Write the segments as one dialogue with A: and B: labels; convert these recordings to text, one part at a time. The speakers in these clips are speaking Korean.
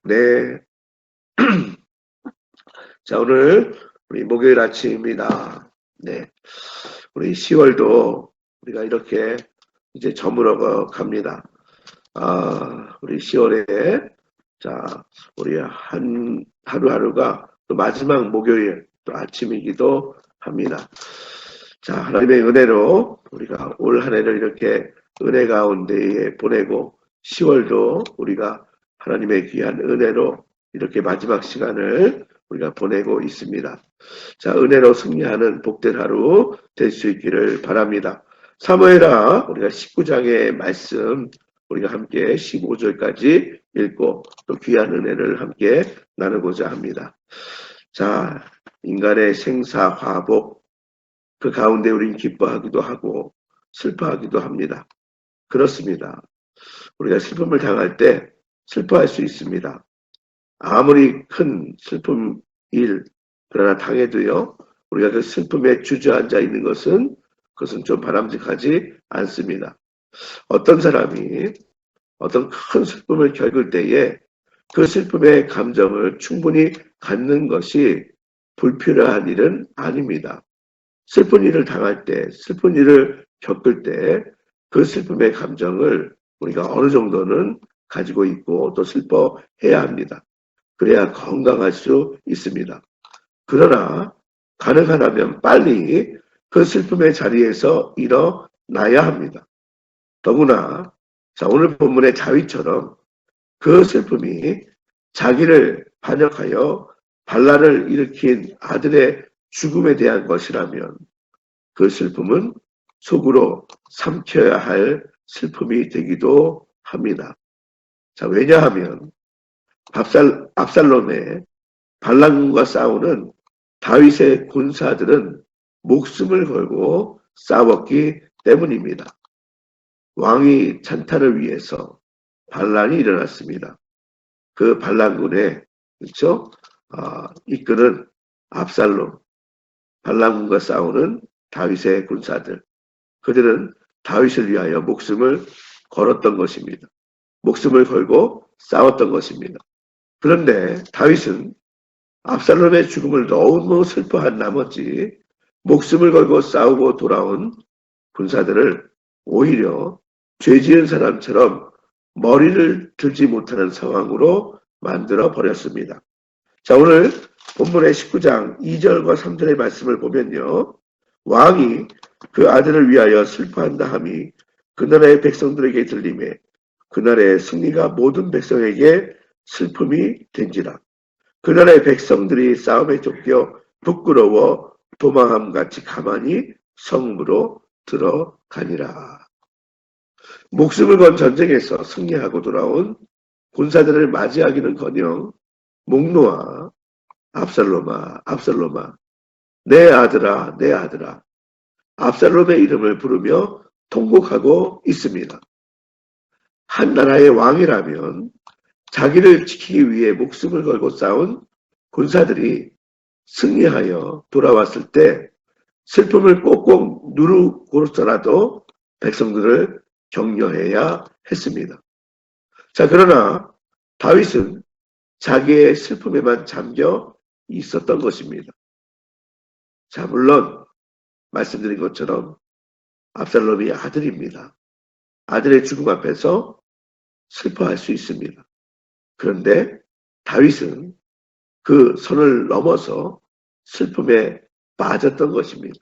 A: 네. 자, 오늘 우리 목요일 아침입니다. 네. 우리 10월도 우리가 이렇게 이제 저물어 갑니다. 우리 10월에 자, 우리 하루하루가 또 마지막 목요일 또 아침이기도 합니다. 자, 하나님의 은혜로 우리가 올 한 해를 이렇게 은혜 가운데에 보내고 10월도 우리가 하나님의 귀한 은혜로 이렇게 마지막 시간을 우리가 보내고 있습니다. 자, 은혜로 승리하는 복된 하루 될 수 있기를 바랍니다. 사무엘하 우리가 19장의 말씀 우리가 함께 15절까지 읽고 또 귀한 은혜를 함께 나누고자 합니다. 자, 인간의 생사화복 그 가운데 우리는 기뻐하기도 하고 슬퍼하기도 합니다. 그렇습니다. 우리가 슬픔을 당할 때 슬퍼할 수 있습니다. 아무리 큰 슬픔일 그러나 당해도요. 우리가 그 슬픔에 주저앉아 있는 것은 그것은 좀 바람직하지 않습니다. 어떤 사람이 어떤 큰 슬픔을 겪을 때에 그 슬픔의 감정을 충분히 갖는 것이 불필요한 일은 아닙니다. 슬픈 일을 당할 때, 슬픈 일을 겪을 때 그 슬픔의 감정을 우리가 어느 정도는 가지고 있고 또 슬퍼해야 합니다. 그래야 건강할 수 있습니다. 그러나 가능하다면 빨리 그 슬픔의 자리에서 일어나야 합니다. 더구나 자, 오늘 본문의 다윗처럼 그 슬픔이 자기를 반역하여 반란을 일으킨 아들의 죽음에 대한 것이라면 그 슬픔은 속으로 삼켜야 할 슬픔이 되기도 합니다. 자, 왜냐하면 압살롬의 반란군과 싸우는 다윗의 군사들은 목숨을 걸고 싸웠기 때문입니다. 왕위 찬탈을 위해서 반란이 일어났습니다. 그 반란군에 그렇죠? 이끄는 압살롬, 반란군과 싸우는 다윗의 군사들, 그들은 다윗을 위하여 목숨을 걸었던 것입니다. 목숨을 걸고 싸웠던 것입니다. 그런데 다윗은 압살롬의 죽음을 너무 슬퍼한 나머지 목숨을 걸고 싸우고 돌아온 군사들을 오히려 죄 지은 사람처럼 머리를 들지 못하는 상황으로 만들어 버렸습니다. 자, 오늘 본문의 19장 2절과 3절의 말씀을 보면요. 왕이 그 아들을 위하여 슬퍼한다 함이 그 나라의 백성들에게 들림에 그 나라의 승리가 모든 백성에게 슬픔이 된지라. 그 나라의 백성들이 싸움에 쫓겨 부끄러워 도망함같이 가만히 성으로 들어가니라. 목숨을 건 전쟁에서 승리하고 돌아온 군사들을 맞이하기는커녕 목놓아 압살롬아 압살롬아 내 아들아 내 아들아 압살롬의 이름을 부르며 통곡하고 있습니다. 한 나라의 왕이라면 자기를 지키기 위해 목숨을 걸고 싸운 군사들이 승리하여 돌아왔을 때 슬픔을 꼭꼭 누르고서라도 백성들을 격려해야 했습니다. 자, 그러나 다윗은 자기의 슬픔에만 잠겨 있었던 것입니다. 자, 물론 말씀드린 것처럼 압살롬이 아들입니다. 아들의 죽음 앞에서 슬퍼할 수 있습니다. 그런데 다윗은 그 선을 넘어서 슬픔에 빠졌던 것입니다.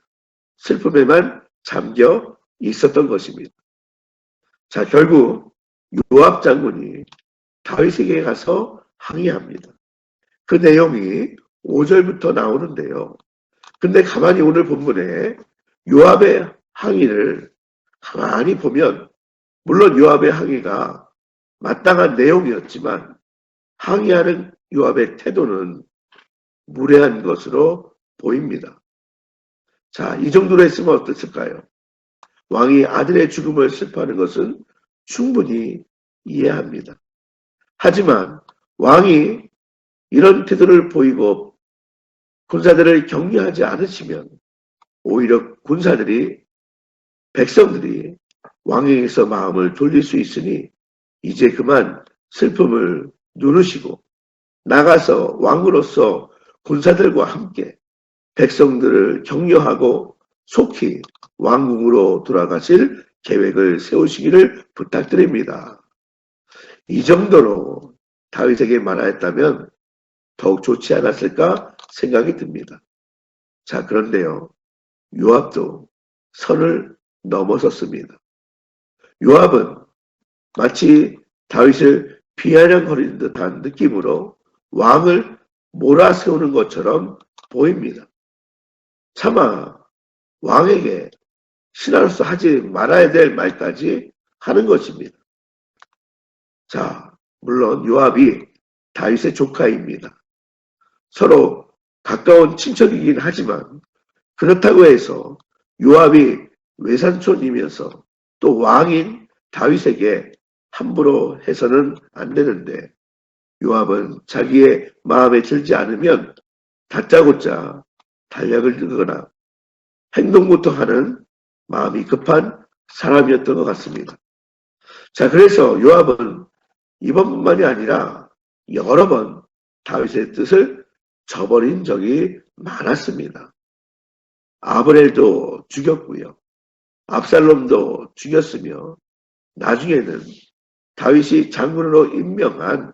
A: 슬픔에만 잠겨 있었던 것입니다. 자, 결국 요압 장군이 다윗에게 가서 항의합니다. 그 내용이 5절부터 나오는데요. 근데 가만히 오늘 본문에 요압의 항의를 가만히 보면 물론 요압의 항의가 마땅한 내용이었지만 항의하는 요압의 태도는 무례한 것으로 보입니다. 자, 이 정도로 했으면 어땠을까요? 왕이 아들의 죽음을 슬퍼하는 것은 충분히 이해합니다. 하지만 왕이 이런 태도를 보이고 군사들을 격려하지 않으시면 오히려 백성들이 왕에게서 마음을 돌릴 수 있으니 이제 그만 슬픔을 누르시고 나가서 왕으로서 군사들과 함께 백성들을 격려하고 속히 왕궁으로 돌아가실 계획을 세우시기를 부탁드립니다. 이 정도로 다윗에게 말하였다면 더욱 좋지 않았을까 생각이 듭니다. 자, 그런데요, 요압도 선을 넘어섰습니다. 요압은 마치 다윗을 비아냥거리는 듯한 느낌으로 왕을 몰아세우는 것처럼 보입니다. 차마 왕에게 신하로서 하지 말아야 될 말까지 하는 것입니다. 자, 물론 요압이 다윗의 조카입니다. 서로 가까운 친척이긴 하지만 그렇다고 해서 요압이 외삼촌이면서 또 왕인 다윗에게 함부로 해서는 안 되는데 요압은 자기의 마음에 들지 않으면 다짜고짜 달력을 들거나 행동부터 하는 마음이 급한 사람이었던 것 같습니다. 자, 그래서 요압은 이번뿐만이 아니라 여러 번 다윗의 뜻을 저버린 적이 많았습니다. 아브넬도 죽였고요. 압살롬도 죽였으며 나중에는 다윗이 장군으로 임명한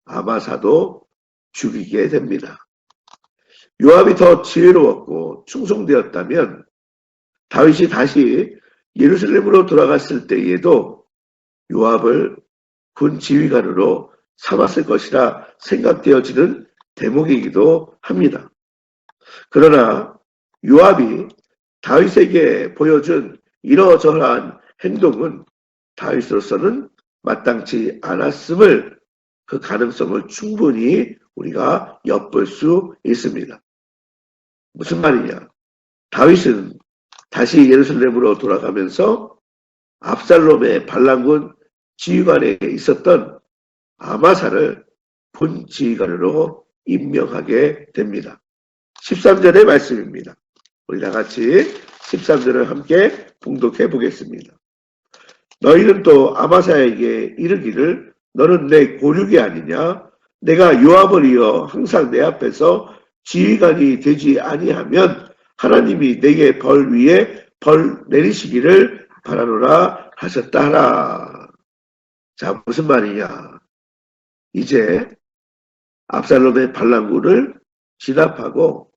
A: 아마사도 죽이게 됩니다. 요압이 더 지혜로웠고 충성되었다면 다윗이 다시 예루살렘으로 돌아갔을 때에도 요압을 군 지휘관으로 삼았을 것이라 생각되어지는 대목이기도 합니다. 그러나 요압이 다윗에게 보여준 이러저러한 행동은 다윗으로서는 마땅치 않았음을 그 가능성을 충분히 우리가 엿볼 수 있습니다. 무슨 말이냐? 다윗은 다시 예루살렘으로 돌아가면서 압살롬의 반란군 지휘관에 있었던 아마사를 군 지휘관으로 임명하게 됩니다. 13절의 말씀입니다. 우리 다 같이 13절을 함께 봉독해 보겠습니다. 너희는 또 아마사에게 이르기를 너는 내 고륙이 아니냐? 내가 요압을 이어 항상 내 앞에서 지휘관이 되지 아니하면 하나님이 내게 벌 위에 벌 내리시기를 바라노라 하셨다 하라. 자, 무슨 말이냐? 이제 압살롬의 반란군을 진압하고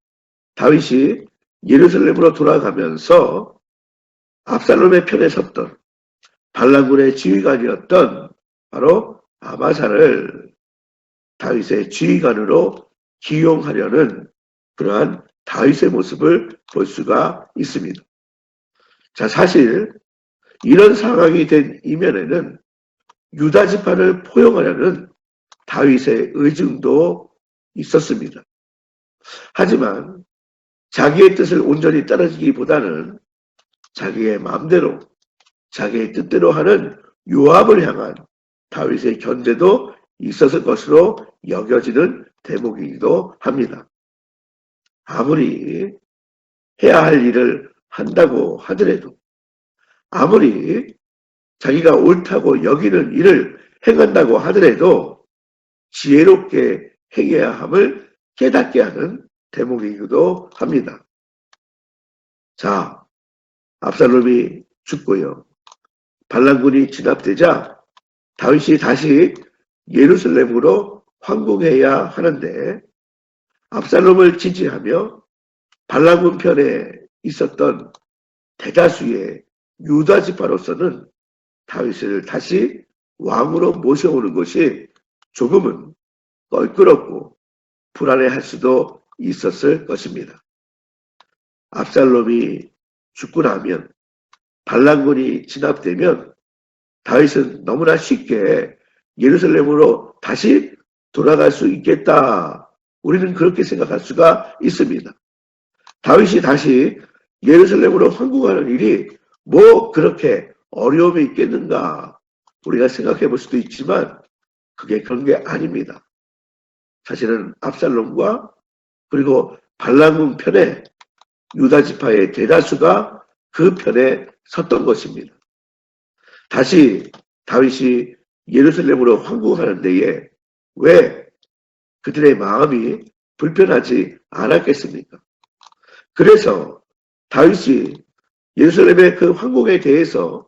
A: 다윗이 예루살렘으로 돌아가면서 압살롬의 편에 섰던 반란군의 지휘관이었던 바로 아마사를 다윗의 지휘관으로 기용하려는 그러한 다윗의 모습을 볼 수가 있습니다. 자, 사실 이런 상황이 된 이면에는 유다 지파를 포용하려는 다윗의 의중도 있었습니다. 하지만 자기의 뜻을 온전히 따르기보다는 자기의 마음대로 자기의 뜻대로 하는 요압을 향한 다윗의 견제도 있었을 것으로 여겨지는 대목이기도 합니다. 아무리 해야 할 일을 한다고 하더라도 아무리 자기가 옳다고 여기는 일을 행한다고 하더라도 지혜롭게 행해야 함을 깨닫게 하는 대목이기도 합니다. 자, 압살롬이 죽고요. 반란군이 진압되자 다윗이 다시 예루살렘으로 황궁해야 하는데 압살롬을 지지하며 반란군 편에 있었던 대다수의 유다 지파로서는 다윗을 다시 왕으로 모셔오는 것이 조금은 껄끄럽고 불안해할 수도 있었을 것입니다. 압살롬이 죽고 나면 반란군이 진압되면 다윗은 너무나 쉽게 예루살렘으로 다시 돌아갈 수 있겠다. 우리는 그렇게 생각할 수가 있습니다. 다윗이 다시 예루살렘으로 황궁하는 일이 뭐 그렇게 어려움이 있겠는가 우리가 생각해 볼 수도 있지만 그게 그런 게 아닙니다. 사실은 압살롬과 그리고 반란군 편에 유다 지파의 대다수가 그 편에 섰던 것입니다. 다시 다윗이 예루살렘으로 황궁하는 데에 왜 그들의 마음이 불편하지 않았겠습니까? 그래서 다윗이 예루살렘의 그 황궁에 대해서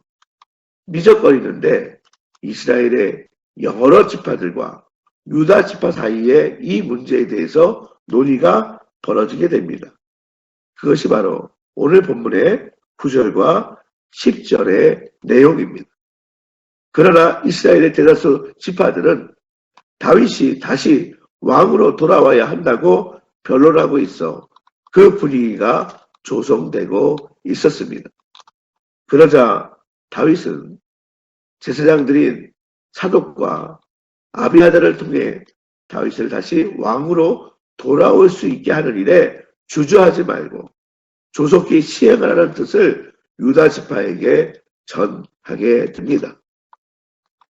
A: 미적거리는데 이스라엘의 여러 지파들과 유다 지파 사이에 이 문제에 대해서 논의가 벌어지게 됩니다. 그것이 바로 오늘 본문의 9절과 10절의 내용입니다. 그러나 이스라엘의 대다수 지파들은 다윗이 다시 왕으로 돌아와야 한다고 변론하고 있어 그 분위기가 조성되고 있었습니다. 그러자 다윗은 제사장들인 사독과 아비아달을 통해 다윗을 다시 왕으로 돌아올 수 있게 하는 일에 주저하지 말고 조속히 시행하라는 뜻을 유다 지파에게 전하게 됩니다.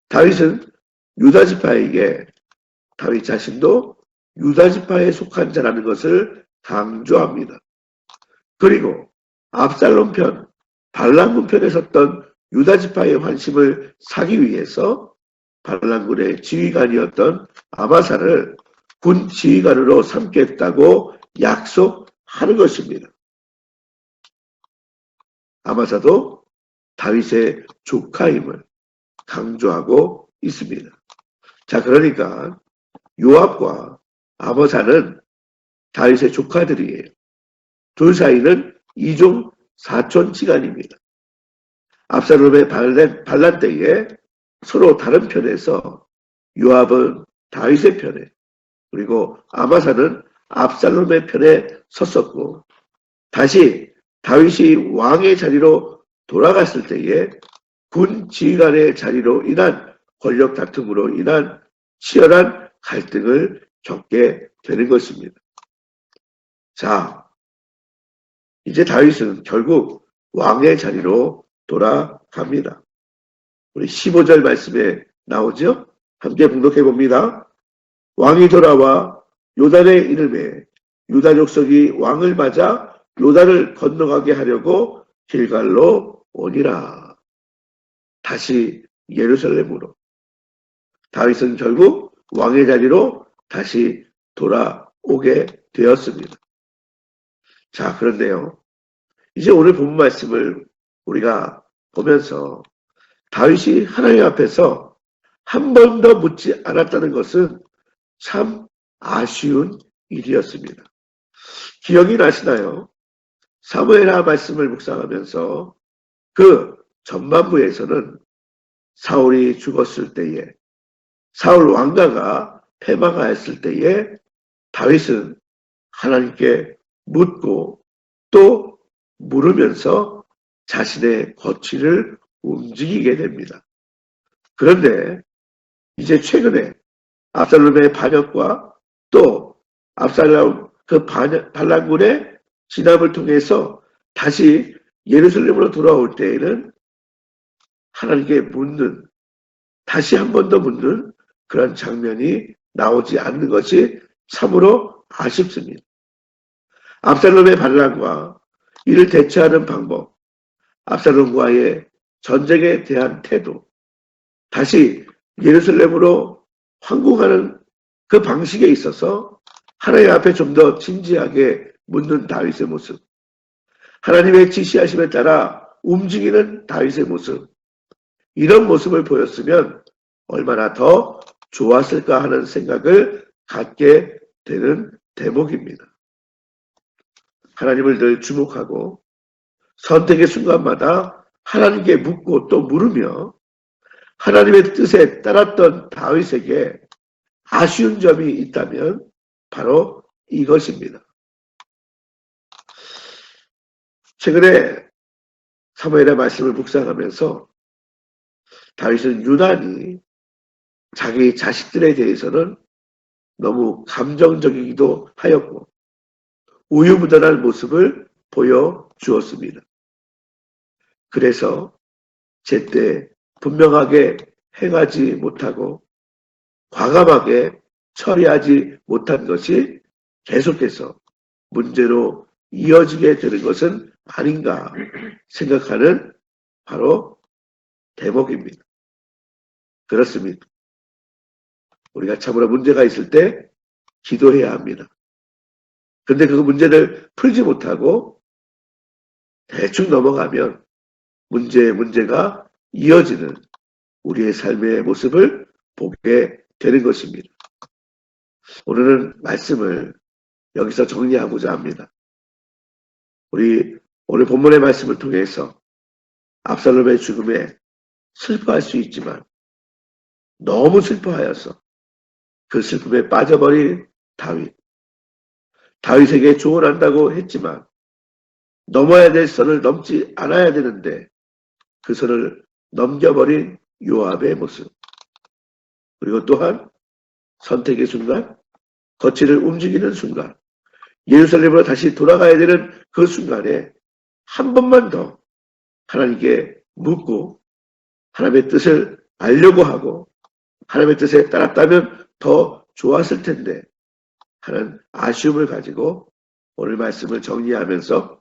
A: 다윗은 유다 지파에게 다윗 자신도 유다 지파에 속한 자라는 것을 강조합니다. 그리고 압살롬 편, 발람군 편에 섰던 유다 지파의 환심을 사기 위해서 발람군의 지휘관이었던 아마사를 군 지휘관으로 삼겠다고 약속하는 것입니다. 아마사도 다윗의 조카임을 강조하고 있습니다. 자, 그러니까 요압과 아마사는 다윗의 조카들이에요. 둘 사이는 이종 사촌지간입니다. 압살롬의 반란 때에 서로 다른 편에서 요압은 다윗의 편에 그리고 아마사는 압살롬의 편에 섰었고 다시 다윗이 왕의 자리로 돌아갔을 때에 군 지휘관의 자리로 인한 권력 다툼으로 인한 치열한 갈등을 겪게 되는 것입니다. 자, 이제 다윗은 결국 왕의 자리로 돌아갑니다. 우리 15절 말씀에 나오죠? 함께 봉독해 봅니다. 왕이 돌아와 요단의 이름에 유다 족속이 왕을 맞아 요단을 건너가게 하려고 길갈로 오니라. 다시 예루살렘으로. 다윗은 결국 왕의 자리로 다시 돌아오게 되었습니다. 자, 그런데요. 이제 오늘 본 말씀을 우리가 보면서 다윗이 하나님 앞에서 한 번도 묻지 않았다는 것은 참 아쉬운 일이었습니다. 기억이 나시나요? 사무엘하 말씀을 묵상하면서 그 전반부에서는 사울이 죽었을 때에 사울 왕가가 패망하였을 때에 다윗은 하나님께 묻고 또 물으면서 자신의 거취를 움직이게 됩니다. 그런데 이제 최근에 압살롬의 반역과 또 압살롬 그 반란군의 진압을 통해서 다시 예루살렘으로 돌아올 때에는 하나님께 묻는 다시 한 번 더 묻는 그런 장면이 나오지 않는 것이 참으로 아쉽습니다. 압살롬의 반란과 이를 대처하는 방법, 압살롬과의 전쟁에 대한 태도, 다시 예루살렘으로 황궁하는 그 방식에 있어서 하나님 앞에 좀 더 진지하게 묻는 다윗의 모습, 하나님의 지시하심에 따라 움직이는 다윗의 모습, 이런 모습을 보였으면 얼마나 더 좋았을까 하는 생각을 갖게 되는 대목입니다. 하나님을 늘 주목하고 선택의 순간마다 하나님께 묻고 또 물으며 하나님의 뜻에 따랐던 다윗에게 아쉬운 점이 있다면 바로 이것입니다. 최근에 사무엘의 말씀을 묵상하면서 다윗은 유난히 자기 자식들에 대해서는 너무 감정적이기도 하였고 우유부단한 모습을 보여주었습니다. 그래서 제때 분명하게 행하지 못하고 과감하게 처리하지 못한 것이 계속해서 문제로 이어지게 되는 것은 아닌가 생각하는 바로 대목입니다. 그렇습니다. 우리가 참으로 문제가 있을 때 기도해야 합니다. 근데 그 문제를 풀지 못하고 대충 넘어가면 문제가 이어지는 우리의 삶의 모습을 보게 되는 것입니다. 오늘은 말씀을 여기서 정리하고자 합니다. 우리 오늘 본문의 말씀을 통해서 압살롬의 죽음에 슬퍼할 수 있지만 너무 슬퍼하여서 그 슬픔에 빠져버린 다윗에게 조언한다고 했지만 넘어야 될 선을 넘지 않아야 되는데 그 선을 넘겨버린 요압의 모습, 그리고 또한 선택의 순간, 거취를 움직이는 순간, 예루살렘으로 다시 돌아가야 되는 그 순간에 한 번만 더 하나님께 묻고 하나님의 뜻을 알려고 하고 하나님의 뜻에 따랐다면 더 좋았을 텐데 하는 아쉬움을 가지고 오늘 말씀을 정리하면서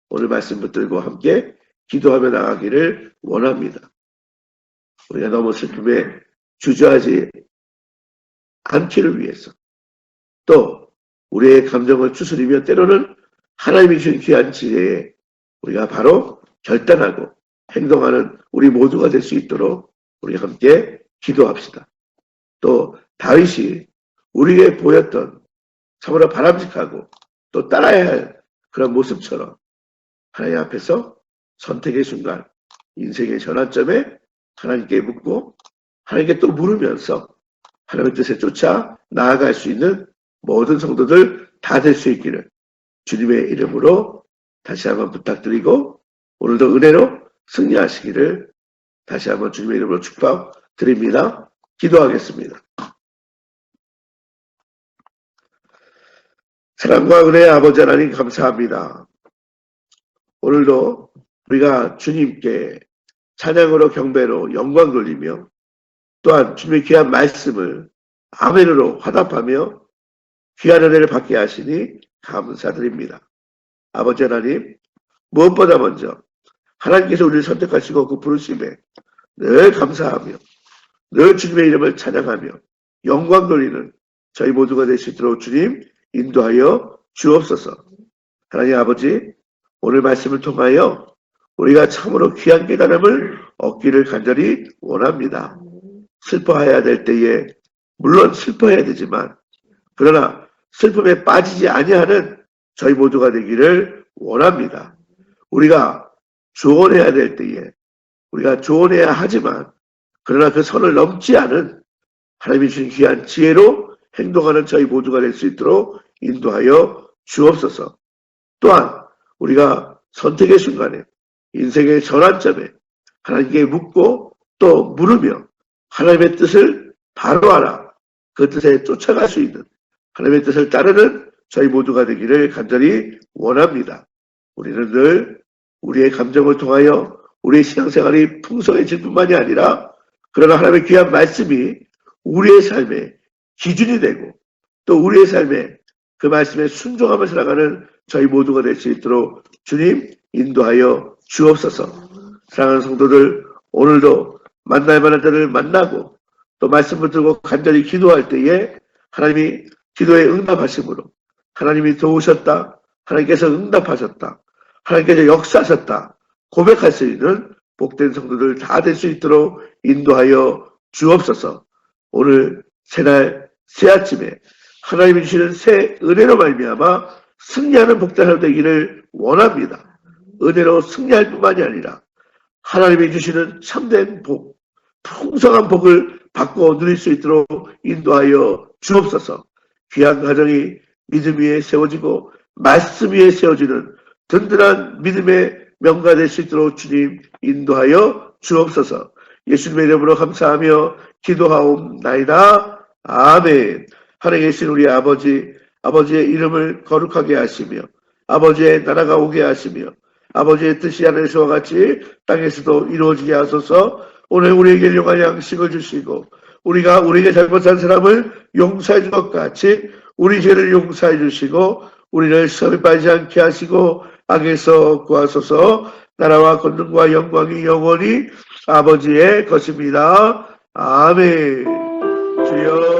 A: 오늘 말씀 붙들고 함께 기도하며 나가기를 원합니다. 우리가 너무 슬픔에 주저하지 않기를 위해서, 또 우리의 감정을 추스리며 때로는 하나님이 주신 귀한 지혜에 우리가 바로 결단하고 행동하는 우리 모두가 될 수 있도록 우리 함께 기도합시다. 또 다윗이 우리에게 보였던 참으로 바람직하고 또 따라야 할 그런 모습처럼 하나님 앞에서 선택의 순간, 인생의 전환점에 하나님께 묻고 하나님께 또 물으면서 하나님의 뜻에 쫓아 나아갈 수 있는 모든 성도들 다 될 수 있기를 주님의 이름으로 다시 한번 부탁드리고 오늘도 은혜로 승리하시기를 다시 한번 주님의 이름으로 축복드립니다. 기도하겠습니다. 사랑과 은혜의 아버지 하나님 감사합니다. 오늘도 우리가 주님께 찬양으로 경배로 영광 돌리며 또한 주님의 귀한 말씀을 아멘으로 화답하며 귀한 은혜를 받게 하시니 감사드립니다. 아버지 하나님, 무엇보다 먼저 하나님께서 우리를 선택하시고 그 부르심에 늘 감사하며 늘 주님의 이름을 찬양하며 영광 돌리는 저희 모두가 될 수 있도록 주님 인도하여 주옵소서. 하나님 아버지, 오늘 말씀을 통하여 우리가 참으로 귀한 깨달음을 얻기를 간절히 원합니다. 슬퍼해야 될 때에 물론 슬퍼해야 되지만 그러나 슬픔에 빠지지 아니하는 저희 모두가 되기를 원합니다. 우리가 조언해야 될 때에 우리가 조언해야 하지만 그러나 그 선을 넘지 않은 하나님이 주신 귀한 지혜로 행동하는 저희 모두가 될 수 있도록 인도하여 주옵소서. 또한 우리가 선택의 순간에 인생의 전환점에 하나님께 묻고 또 물으며 하나님의 뜻을 바로 알아 그 뜻에 쫓아갈 수 있는 하나님의 뜻을 따르는 저희 모두가 되기를 간절히 원합니다. 우리는 늘 우리의 감정을 통하여 우리의 신앙생활이 풍성해질 뿐만이 아니라 그러나 하나님의 귀한 말씀이 우리의 삶의 기준이 되고 또 우리의 삶에 그 말씀에 순종하며 살아가는 저희 모두가 될 수 있도록 주님 인도하여 주옵소서. 사랑하는 성도들, 오늘도 만날 만한 때를 만나고 또 말씀을 들고 간절히 기도할 때에 하나님이 기도에 응답하심으로 하나님이 도우셨다, 하나님께서 응답하셨다, 하나님께서 역사하셨다 고백할 수 있는 복된 성도들 다 될 수 있도록 인도하여 주옵소서. 오늘 새날 새아침에 하나님이 주시는 새 은혜로 말미암아 승리하는 복된 하루 되기를 원합니다. 은혜로 승리할 뿐만이 아니라 하나님이 주시는 참된 복, 풍성한 복을 받고 누릴 수 있도록 인도하여 주옵소서. 귀한 가정이 믿음 위에 세워지고 말씀 위에 세워지는 든든한 믿음의 명가 될 수 있도록 주님 인도하여 주옵소서. 예수님의 이름으로 감사하며 기도하옵나이다. 아멘. 하늘에 계신 우리 아버지, 아버지의 이름을 거룩하게 하시며 아버지의 나라가 오게 하시며 아버지의 뜻이 하늘에서와 같이 땅에서도 이루어지게 하소서. 오늘 우리에게 일용할 양식을 주시고 우리가 우리에게 잘못한 사람을 용서해 준 것 같이 우리 죄를 용서해 주시고 우리를 시험에 빠지지 않게 하시고 악에서 구하소서. 나라와 권능과 영광이 영원히 아버지의 것입니다. 아멘. 주여